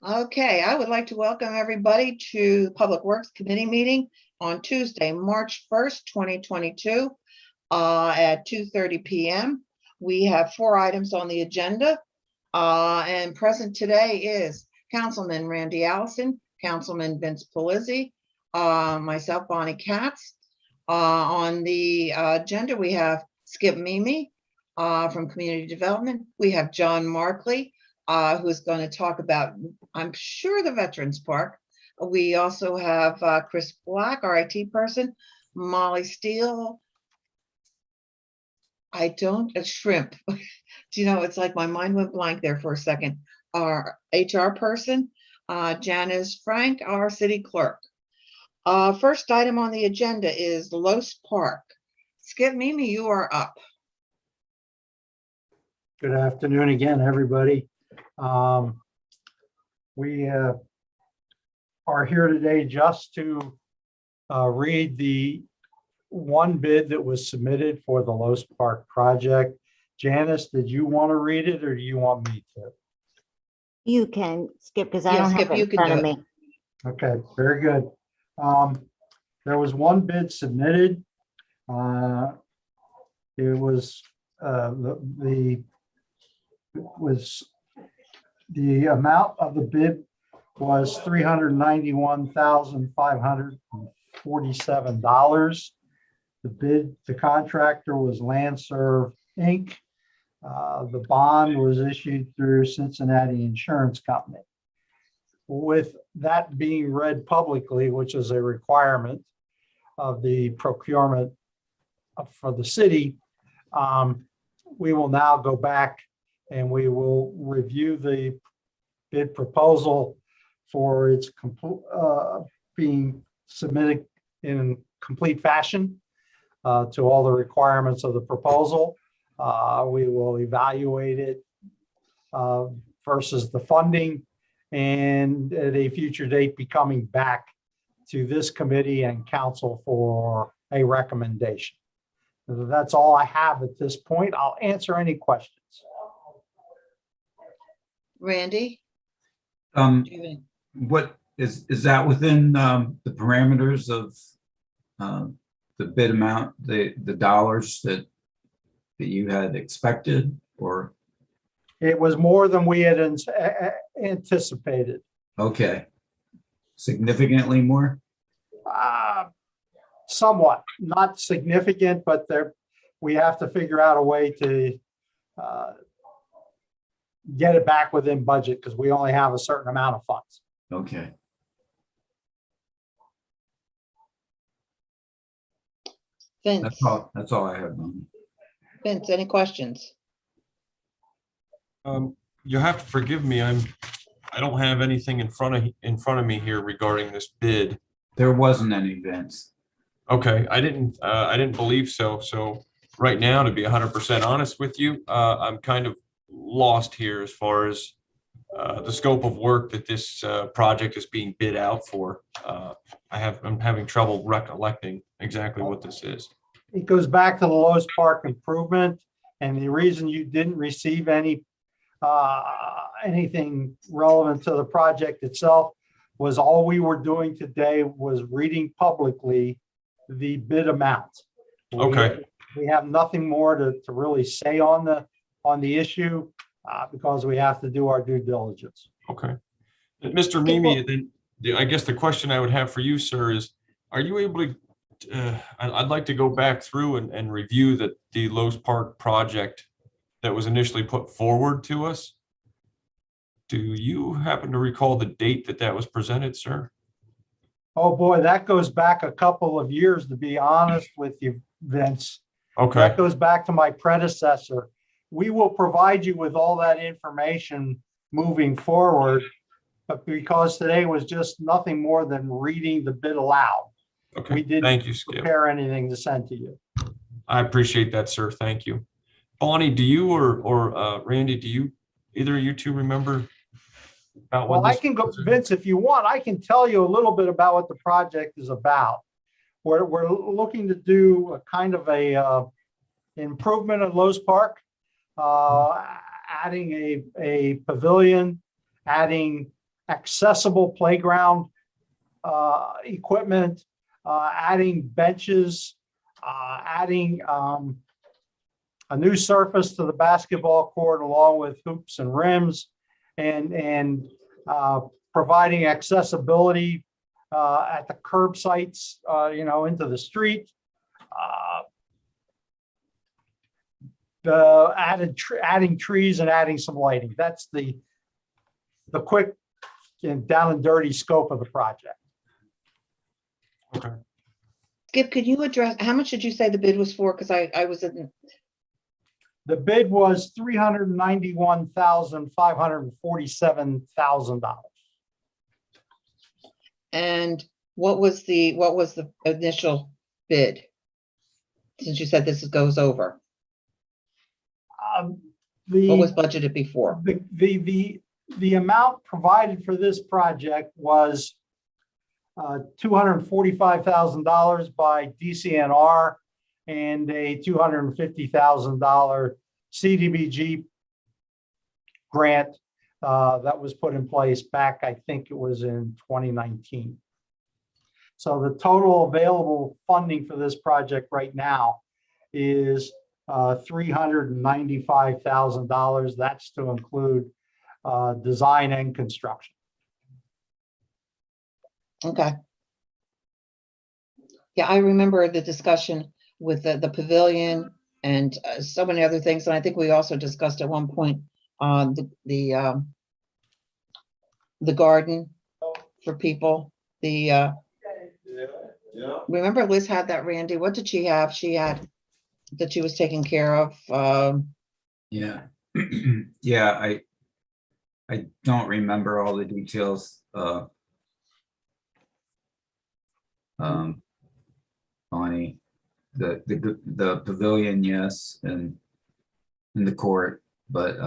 Okay, I would like to welcome everybody to the Public Works Committee meeting on Tuesday, March 1st, 2022 at 2:30 p.m. We have 4 items on the agenda and present today is Councilman Randy Allison, Councilman Vince Polizzi, myself, Bonnie Katz. On the agenda, we have Skip Mimi from Community Development. We have John Markley, who's going to talk about, I'm sure, the Veterans Park. We also have Chris Black, our IT person, Molly Steele. Shrimp. Do you know, it's like my mind went blank there for a second. Our HR person, Janice Frank, our city clerk. First item on the agenda is Los Park. Skip Mimi, you are up. Good afternoon again, everybody. We are here today just to read the one bid that was submitted for the Los Park project. Janice, did you want to read it or do you want me to? You can, Skip, because I Yeah, don't Skip, have it you in can front do of it. me. Okay, very good. There was one bid submitted. It was the amount of the bid was $391,547. The contractor was Landserv Inc. The bond was issued through Cincinnati Insurance Company. With that being read publicly, which is a requirement of the procurement for the city, we will now go back and we will review the bid proposal for its being submitted in complete fashion to all the requirements of the proposal. We will evaluate it versus the funding, and at a future date be coming back to this committee and council for a recommendation. That's all I have at this point. I'll answer any questions. Randy? What is that within the parameters of the bid amount, the dollars that you had expected, or? It was more than we had anticipated. Okay. Significantly more? Somewhat, not significant, but we have to figure out a way to get it back within budget because we only have a certain amount of funds. Okay. Vince? That's all I have. Vince, any questions? You'll have to forgive me. I don't have anything in front of me here regarding this bid. There wasn't any, Vince. Okay, I didn't believe so. So right now, to be 100% honest with you, I'm kind of lost here as far as the scope of work that this project is being bid out for. I'm having trouble recollecting exactly what this is. It goes back to the Los Park improvement, and the reason you didn't receive anything relevant to the project itself was all we were doing today was reading publicly the bid amount. Okay. We have nothing more to really say on the issue because we have to do our due diligence. Okay. Mr. Mimi, then I guess the question I would have for you, sir, is, are you able to, I'd like to go back through and review the Los Park project that was initially put forward to us. Do you happen to recall the date that was presented, sir? Oh boy, that goes back a couple of years, to be honest with you, Vince. Okay. That goes back to my predecessor. We will provide you with all that information moving forward, but because today was just nothing more than reading the bid aloud. Okay. We didn't Thank you, Skip. prepare anything to send to you. I appreciate that, sir. Thank you. Bonnie, do you or Randy, do you, either of you two remember about what Well, I this can go, was? Vince, if you want, I can tell you a little bit about what the project is about. We're looking to do a kind of a improvement at Los Park, adding a pavilion, adding accessible playground equipment, adding benches, adding a new surface to the basketball court along with hoops and rims, and providing accessibility at the curb sites, into the street. Adding trees and adding some lighting. That's the quick and down and dirty scope of the project. Okay. Skip, could you address, how much did you say the bid was for? Because I was in, The bid was $391,547,000. and what was the initial bid? Since you said this goes over, what was budgeted before? The amount provided for this project was $245,000 by DCNR and a $250,000 CDBG grant that was put in place back, I think it was in 2019. So the total available funding for this project right now is $395,000. That's to include design and construction. Okay. Yeah, I remember the discussion with the pavilion and so many other things. And I think we also discussed at one point the garden for people. Remember Liz had that, Randy? What did she have? She had that she was taking care of. Yeah. Yeah, I don't remember all the details. Bonnie, the pavilion, yes, and in the court, but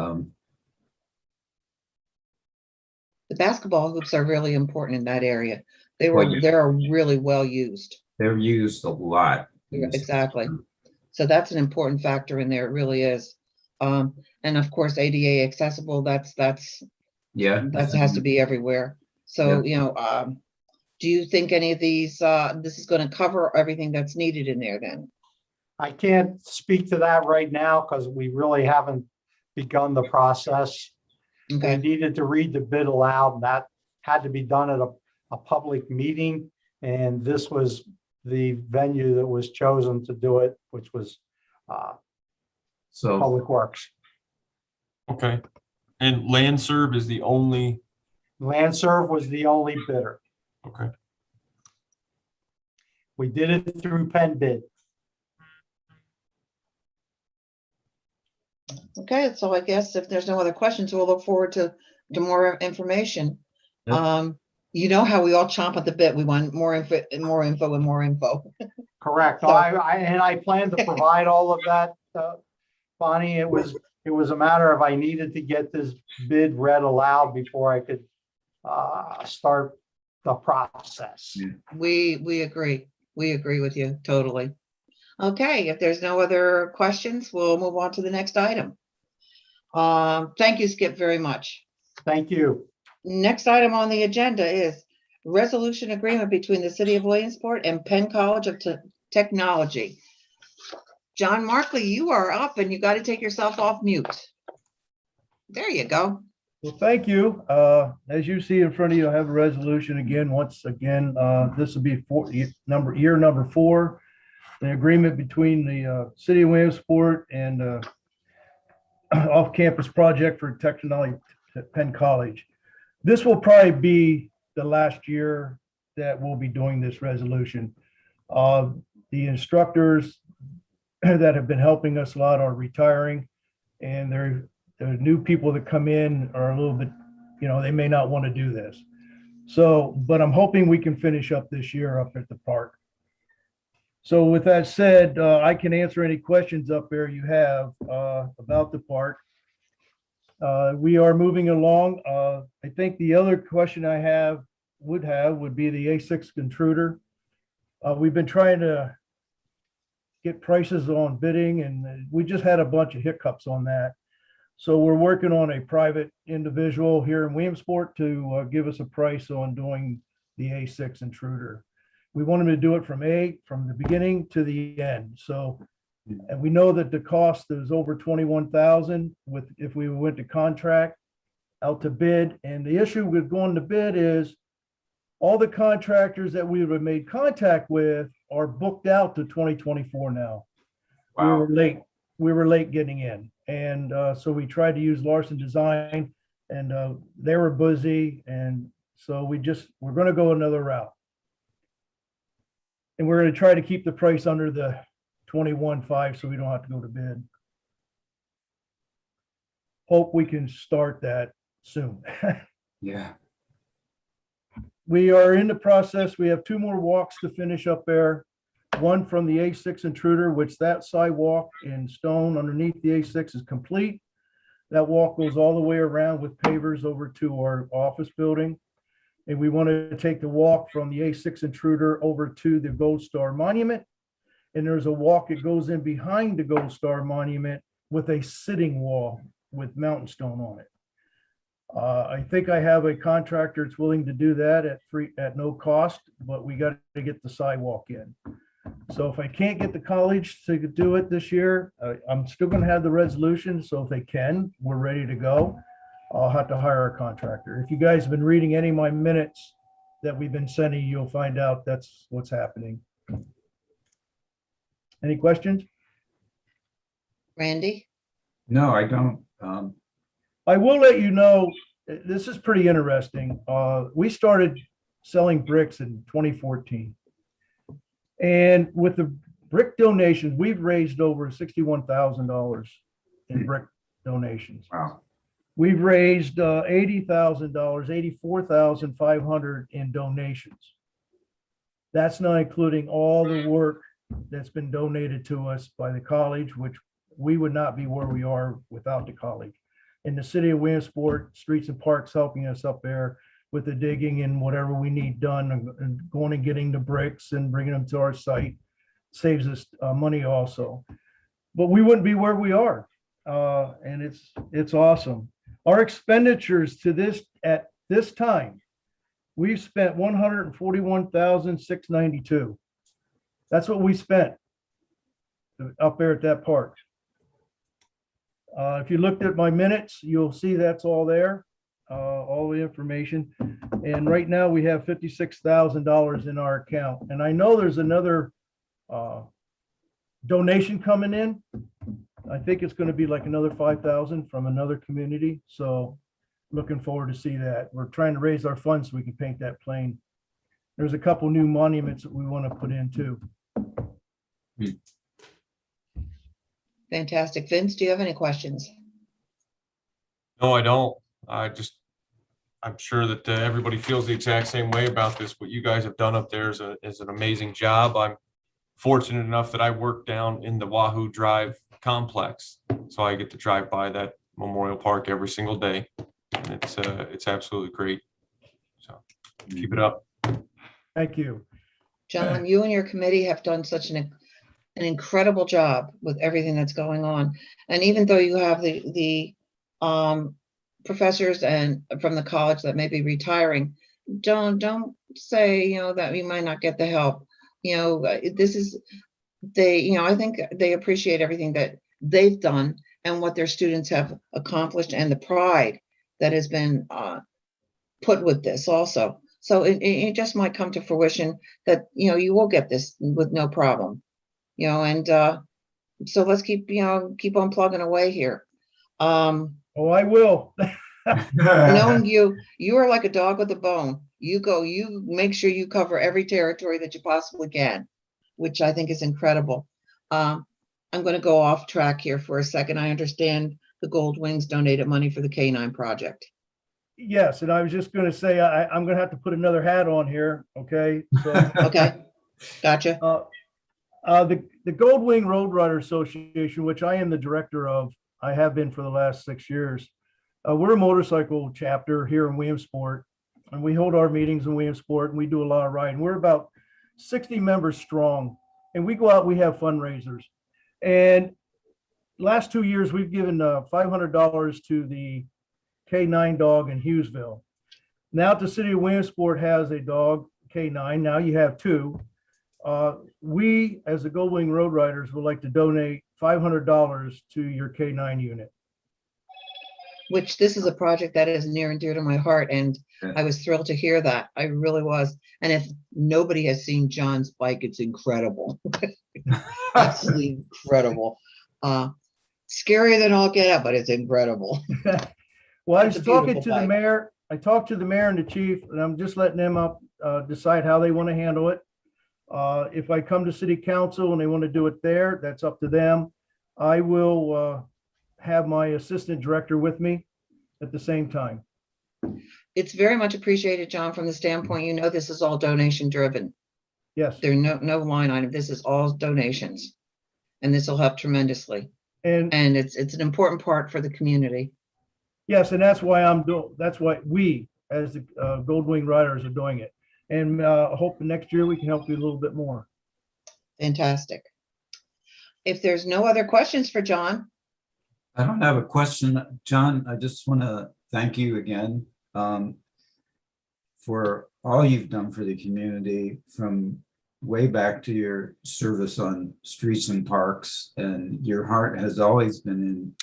The basketball hoops are really important in that area. Well, yeah. They're really well used. they're used a lot. Exactly. So that's an important factor in there. It really is. And of course, ADA accessible, that Yeah. has to be everywhere. So, do you think any of these, this is going to cover everything that's needed in there then? I can't speak to that right now because we really haven't begun the process. We Okay, needed to read the bid aloud, and that had to be done at a public meeting. And this was the venue that was chosen to do it, which was So, Public Works. Okay. And Landserv is the only, Landserv was the only bidder. okay. We did it through Penn Bid. okay, so I guess if there's no other questions, we'll look forward to more information. Yep. You know how we all chomp at the bit. We want more info and more info and more info. Correct. So- I plan to provide all of that, Bonnie. It was a matter of I needed to get this bid read aloud before I could start the process. Yeah. We agree. We agree with you totally. Okay, if there's no other questions, we'll move on to the next item. Thank you, Skip, very much. Thank you. Next item on the agenda is resolution agreement between the City of Williamsport and Penn College of Technology. John Markley, you are up and you got to take yourself off mute. There you go. Well, thank you. As you see in front of you, I have a resolution again. Once again, this will be year number 4, the agreement between the City of Williamsport and off-campus project for technology at Penn College. This will probably be the last year that we'll be doing this resolution. The instructors that have been helping us a lot are retiring, and the new people that come in are a little bit, they may not want to do this. So, but I'm hoping we can finish up this year up at the park. So with that said, I can answer any questions up there you have about the park. We are moving along. I think the other question I would be the A6 intruder. We've been trying to get prices on bidding, and we just had a bunch of hiccups on that. So we're working on a private individual here in Williamsport to give us a price on doing the A6 intruder. We want him to do it from the beginning to the end. So, and we know that the cost is over 21,000 if we went to contract out to bid. And the issue with going to bid is all the contractors that we have made contact with are booked out to 2024 now. Wow. We were late getting in. And so we tried to use Larson Design, and they were busy. And so we're going to go another route. And we're going to try to keep the price under the 21.5 so we don't have to go to bid. Hope we can start that soon. Yeah. We are in the process. We have 2 more walks to finish up there. One from the A6 intruder, which that sidewalk in stone underneath the A6 is complete. That walk goes all the way around with pavers over to our office building. And we want to take the walk from the A6 intruder over to the Gold Star Monument. And there's a walk that goes in behind the Gold Star Monument with a sitting wall with mountain stone on it. I think I have a contractor that's willing to do that at no cost, but we got to get the sidewalk in. So if I can't get the college to do it this year, I'm still going to have the resolution. So if they can, we're ready to go. I'll have to hire a contractor. If you guys have been reading any of my minutes that we've been sending, you'll find out that's what's happening. Any questions? Randy? No, I don't. I will let you know, this is pretty interesting. We started selling bricks in 2014. And with the brick donations, we've raised over $61,000 in brick donations. Wow. We've raised $80,000, $84,500 in donations. That's not including all the work that's been donated to us by the college, which we would not be where we are without the college. In the city of Williamsport, Streets and Parks helping us up there with the digging and whatever we need done, and going and getting the bricks and bringing them to our site saves us money also. But we wouldn't be where we are, and it's awesome. Our expenditures to this at this time, we've spent $141,692. That's what we spent up there at that park. If you looked at my minutes, you'll see that's all there, all the information. And right now we have $56,000 in our account. And I know there's another donation coming in. I think it's going to be like another 5,000 from another community. So looking forward to see that. We're trying to raise our funds so we can paint that plane. There's a couple new monuments that we want to put in too. Fantastic. Vince, do you have any questions? No, I don't. I'm sure that everybody feels the exact same way about this. What you guys have done up there is an amazing job. I'm fortunate enough that I work down in the Wahoo Drive complex, so I get to drive by that Memorial Park every single day, and it's absolutely great. So keep it up. Thank you. John, you and your committee have done such an incredible job with everything that's going on. And even though you have the professors and from the college that may be retiring, don't say, that we might not get the help. This is, I think they appreciate everything that they've done and what their students have accomplished and the pride that has been put with this also. So it just might come to fruition that, you will get this with no problem, and so let's keep on plugging away here. Oh, I will. Knowing you are like a dog with a bone. You make sure you cover every territory that you possibly can, which I think is incredible. I'm going to go off track here for a second. I understand the Gold Wings donated money for the K9 project. Yes, and I was just going to say, I'm going to have to put another hat on here. Okay. So, Okay. Gotcha. the Gold Wing Road Runner Association, which I am the director of, I have been for the last 6 years. We're a motorcycle chapter here in Williamsport, and we hold our meetings in Williamsport, and we do a lot of riding. We're about 60 members strong, and we go out, we have fundraisers. And last 2 years, we've given $500 to the K9 dog in Hughesville. Now the city of Williamsport has a dog, K9. Now you have two. We, as the Goldwing Road Riders, would like to donate $500 to your K9 unit. Which this is a project that is near and dear to my heart, and I was thrilled to hear that. I really was. And if nobody has seen John's bike, it's incredible. Absolutely incredible. Scarier than all get out, but it's incredible. Well, I It's was a talking beautiful to the bike. mayor. I talked to the mayor and the chief, and I'm just letting them up, decide how they want to handle it. If I come to city council and they want to do it there, that's up to them. I will have my assistant director with me at the same time. It's very much appreciated, John, from the standpoint, you know, this is all donation driven. Yes. There are no line item. This is all donations. And this will help tremendously. And And it's an important part for the community. yes, and that's why that's why we, as the Goldwing Riders, are doing it. And I hope next year we can help you a little bit more. Fantastic. If there's no other questions for John, I don't have a question. John, I just want to thank you again for all you've done for the community from way back to your service on streets and parks. And your heart has always been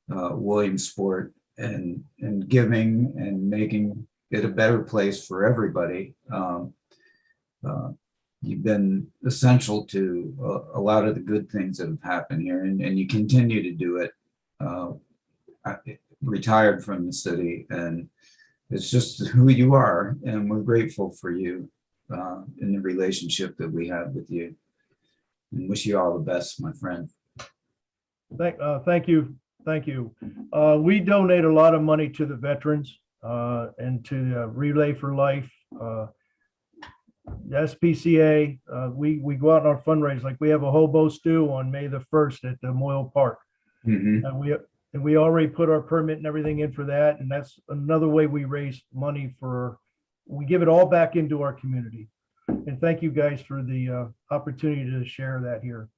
in Williamsport and giving and making it a better place for everybody. You've been essential to a lot of the good things that have happened here, and you continue to do it. Retired from the city, and it's just who you are, and we're grateful for you in the relationship that we have with you, and wish you all the best, my friend. Thank you. Thank you. We donate a lot of money to the veterans and to Relay for Life, the SPCA. We go out on our fundraisers, like we have a hobo stew on May the 1st at the Moyle Park. Mhm. And we already put our permit and everything in for that. And that's another way we raise money we give it all back into our community. And thank you guys for the opportunity to share that here.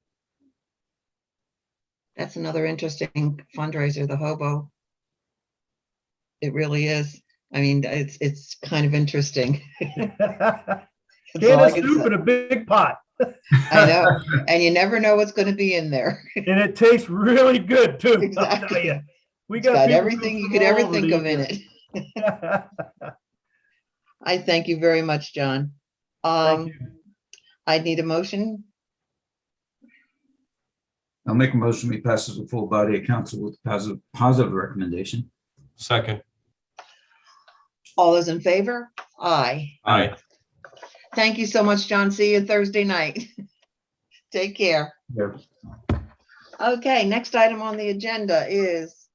that's another interesting fundraiser, the Hobo. It really is. I mean, it's kind of interesting. That's all Can I of can soup say. in a big pot. I know, and you never know what's going to be in there. And it tastes really good too. I'll tell Exactly. you. We It's got people everything you from could all ever over think to of in eat it. there. I thank you very much, John. Thank you. I need a motion. I'll make a motion, we pass as a full body of council with positive recommendation. Second. All those in favor? Aye. Aye. Thank you so much, John. See you Thursday night. Take care. Yeah. Okay, next item on the agenda is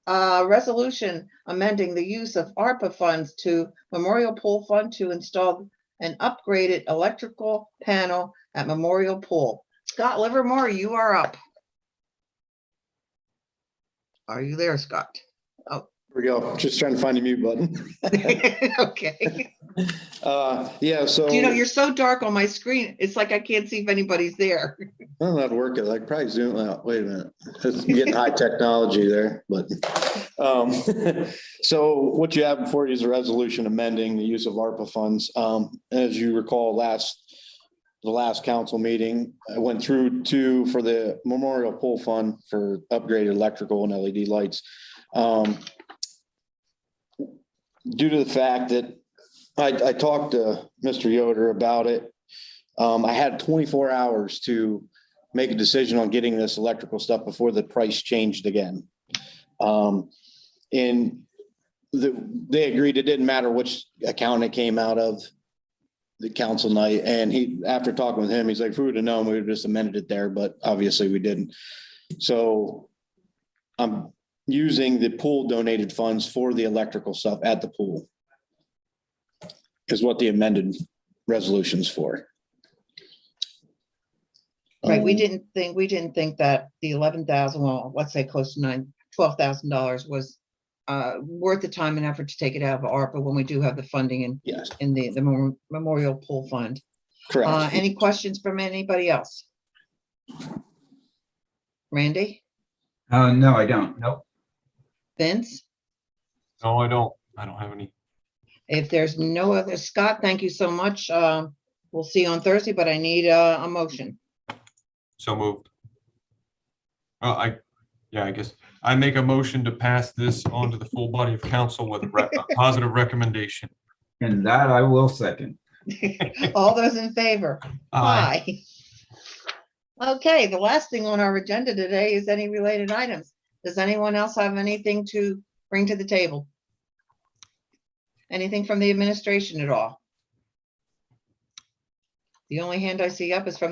resolution amending the use of ARPA funds to Memorial Pool Fund to install an upgraded electrical panel at Memorial Pool. Scott Livermore, you are up. Are you there, Scott? Here we go. Just trying to find the mute button. Okay. Yeah, so You know, you're so dark on my screen. It's like I can't see if anybody's there. I don't know how to work it. I could probably zoom out. Wait a minute. It's getting high technology there, but so what you have before you is a resolution amending the use of ARPA funds. As you recall, the last council meeting, I went through for the Memorial Pool Fund for upgraded electrical and LED lights. Due to the fact that I talked to Mr. Yoder about it, I had 24 hours to make a decision on getting this electrical stuff before the price changed again. And they agreed it didn't matter which account it came out of, the council night. And after talking with him, he's like, if we would have known, we would have just amended it there, but obviously we didn't. So I'm using the pool donated funds for the electrical stuff at the pool is what the amended resolution's for. Right, we didn't think that the 11,000, well, let's say close to $12,000 was worth the time and effort to take it out of ARPA when we do have the funding Yes, in the Memorial Pool Fund. correct. Any questions from anybody else? Randy? No, I don't. Nope. Vince? No, I don't have any. If there's no other, Scott, thank you so much. We'll see you on Thursday, but I need a motion. So moved. I guess I make a motion to pass this on to the full body of council with a positive recommendation. And that I will second. All those in favor? Aye. Aye. Okay, the last thing on our agenda today is any related items. Does anyone else have anything to bring to the table? Anything from the administration at all? The only hand I see up is from